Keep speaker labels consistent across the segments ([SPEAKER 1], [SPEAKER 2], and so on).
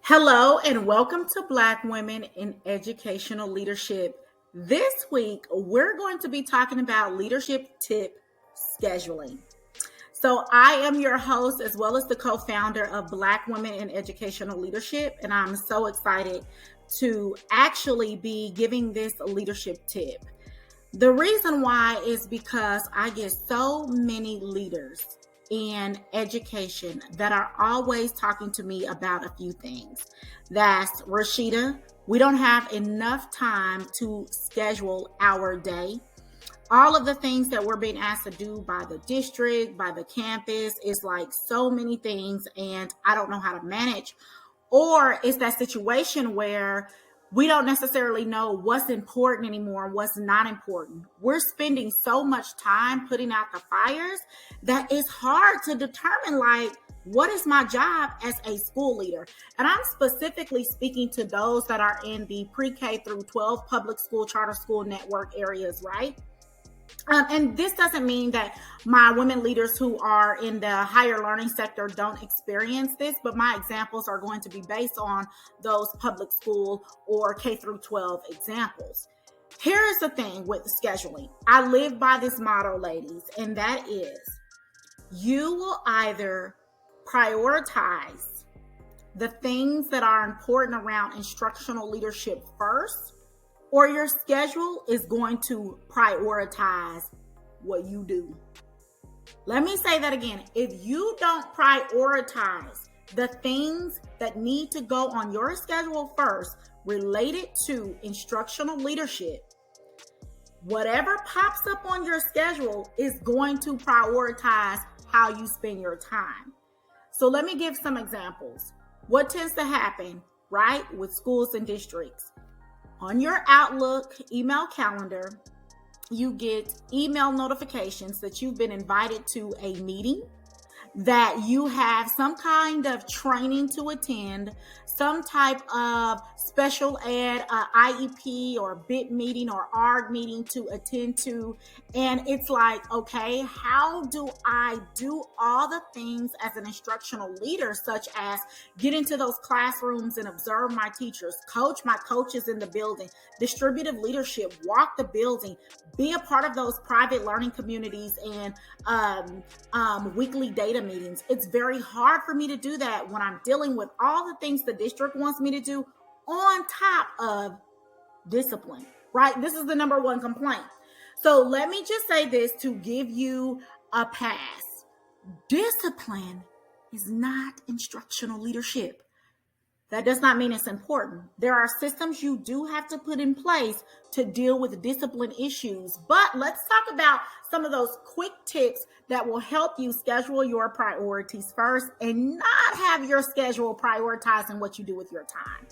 [SPEAKER 1] Hello and welcome to Black Women in Educational Leadership. This week, we're going to be talking about leadership tip scheduling. So I am your host as well as the co-founder of Black Women in Educational Leadership, and I'm so excited to actually be giving this leadership tip. The reason why is because I get so many leaders in education that are always talking to me about a few things. That's Rashida, we don't have enough time to schedule our day. All of the things that we're being asked to do by the district, by the campus, is like so many things and I don't know how to manage. Or it's that situation where we don't necessarily know what's important anymore and what's not important. We're spending so much time putting out the fires that it's hard to determine, like, what is my job as a school leader? And I'm specifically speaking to those that are in the pre-K through 12 public school, charter school network areas, right? And this doesn't mean that my women leaders who are in the higher learning sector don't experience this, but my examples are going to be based on those public school or K through 12 examples. Here is the thing with scheduling. I live by this motto, ladies, and that is you will either prioritize the things that are important around instructional leadership first, or your schedule is going to prioritize what you do. Let me say that again. If you don't prioritize the things that need to go on your schedule first related to instructional leadership, whatever pops up on your schedule is going to prioritize how you spend your time. So let me give some examples. What tends to happen, right, with schools and districts? On your Outlook email calendar, you get email notifications that you've been invited to a meeting, that you have some kind of training to attend, some type of special ed, IEP or BIP meeting or ARG meeting to attend to. And it's like, okay, how do I do all the things as an instructional leader, such as get into those classrooms and observe my teachers, coach my coaches in the building, distributive leadership, walk the building, be a part of those private learning communities and weekly data meetings. It's very hard for me to do that when I'm dealing with all the things the district wants me to do on top of discipline, right? This is the number one complaint. So let me just say this to give you a pass. Discipline is not instructional leadership. That does not mean it's important. There are systems you do have to put in place to deal with discipline issues. But let's talk about some of those quick tips that will help you schedule your priorities first and not have your schedule prioritizing what you do with your time.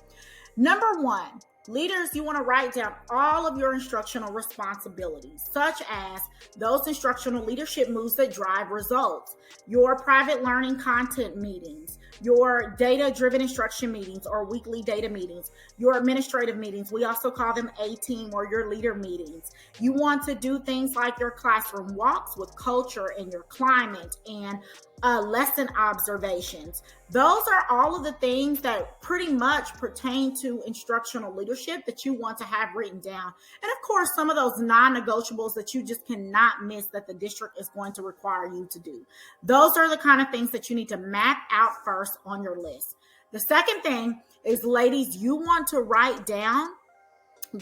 [SPEAKER 1] Number one, leaders, you want to write down all of your instructional responsibilities, such as those instructional leadership moves that drive results, your private learning content meetings, your data-driven instruction meetings or weekly data meetings, your administrative meetings. We also call them A-team or your leader meetings. You want to do things like your classroom walks with culture and your climate and lesson observations. Those are all of the things that pretty much pertain to instructional leadership that you want to have written down. And of course, some of those non-negotiables that you just cannot miss that the district is going to require you to do. Those are the kind of things that you need to map out first on your list. The second thing is, ladies, you want to write down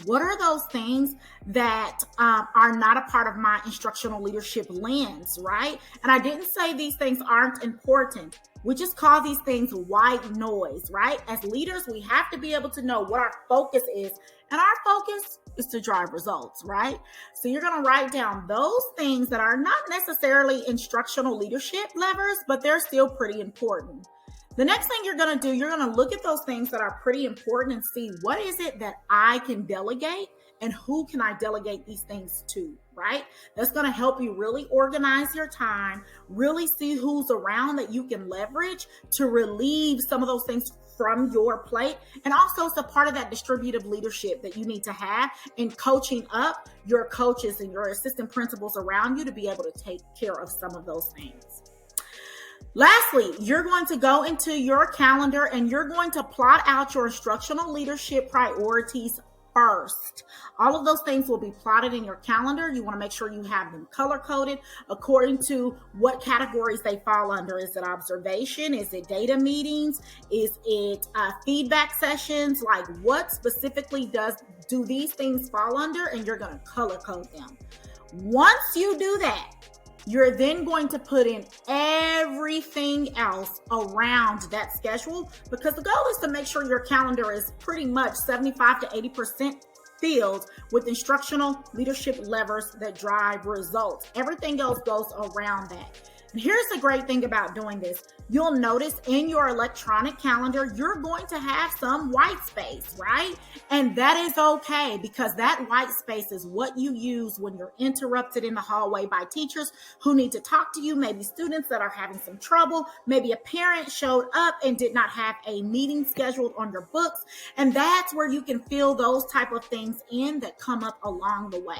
[SPEAKER 1] what are those things that are not a part of my instructional leadership lens, right? And I didn't say these things aren't important. We just call these things white noise, right? As leaders, we have to be able to know what our focus is. And our focus is to drive results, right? So you're going to write down those things that are not necessarily instructional leadership levers, but they're still pretty important. The next thing you're going to do, you're going to look at those things that are pretty important and see what is it that I can delegate and who can I delegate these things to, right? That's going to help you really organize your time, really see who's around that you can leverage to relieve some of those things from your plate. And also it's a part of that distributive leadership that you need to have in coaching up your coaches and your assistant principals around you to be able to take care of some of those things. Lastly, you're going to go into your calendar and you're going to plot out your instructional leadership priorities first. All of those things will be plotted in your calendar. You want to make sure you have them color coded according to what categories they fall under. Is it observation? Is it data meetings? Is it feedback sessions? Like, what specifically do these things fall under? And you're going to color code them. Once you do that, you're then going to put in everything else around that schedule, because the goal is to make sure your calendar is pretty much 75 to 80% filled with instructional leadership levers that drive results. Everything else goes around that. And here's the great thing about doing this. You'll notice in your electronic calendar, you're going to have some white space, right? And that is okay, because that white space is what you use when you're interrupted in the hallway by teachers who need to talk to you, maybe students that are having some trouble, maybe a parent showed up and did not have a meeting scheduled on your books. And that's where you can fill those type of things in that come up along the way.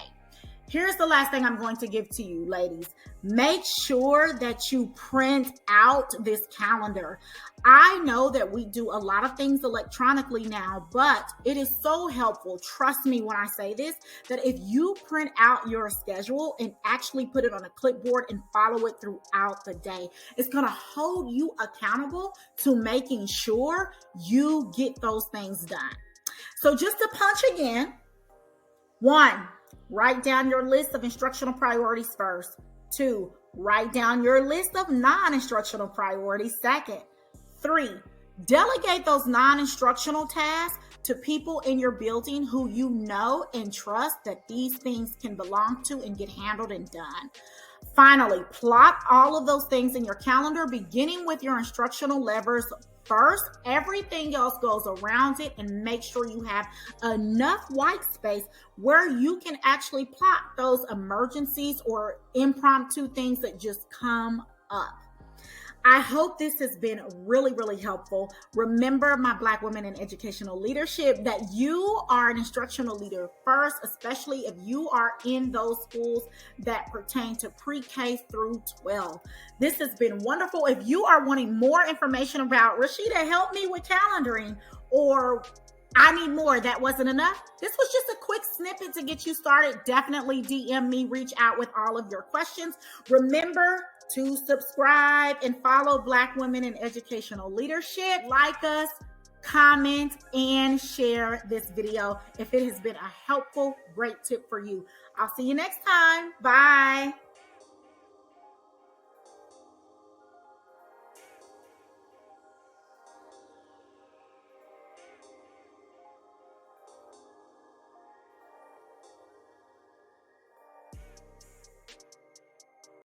[SPEAKER 1] Here's the last thing I'm going to give to you, ladies. Make sure that you print out this calendar. I know that we do a lot of things electronically now, but it is so helpful, trust me when I say this, that if you print out your schedule and actually put it on a clipboard and follow it throughout the day, it's going to hold you accountable to making sure you get those things done. So just to punch again, 1, write down your list of instructional priorities first. 2, write down your list of non-instructional priorities second. 3, delegate those non-instructional tasks to people in your building who you know and trust that these things can belong to and get handled and done. Finally, plot all of those things in your calendar, beginning with your instructional levers first. Everything else goes around it, and make sure you have enough white space where you can actually plot those emergencies or impromptu things that just come up. I hope this has been really, really helpful. Remember, my Black women in educational leadership, that you are an instructional leader first, especially if you are in those schools that pertain to pre-K through 12. This has been wonderful. If you are wanting more information about Rashida, help me with calendaring, or I need more, that wasn't enough, this was just a quick snippet to get you started, definitely DM me, reach out with all of your questions. Remember to subscribe and follow Black Women in Educational Leadership. Like us, comment, and share this video if it has been a helpful, great tip for you. I'll see you next time. Bye.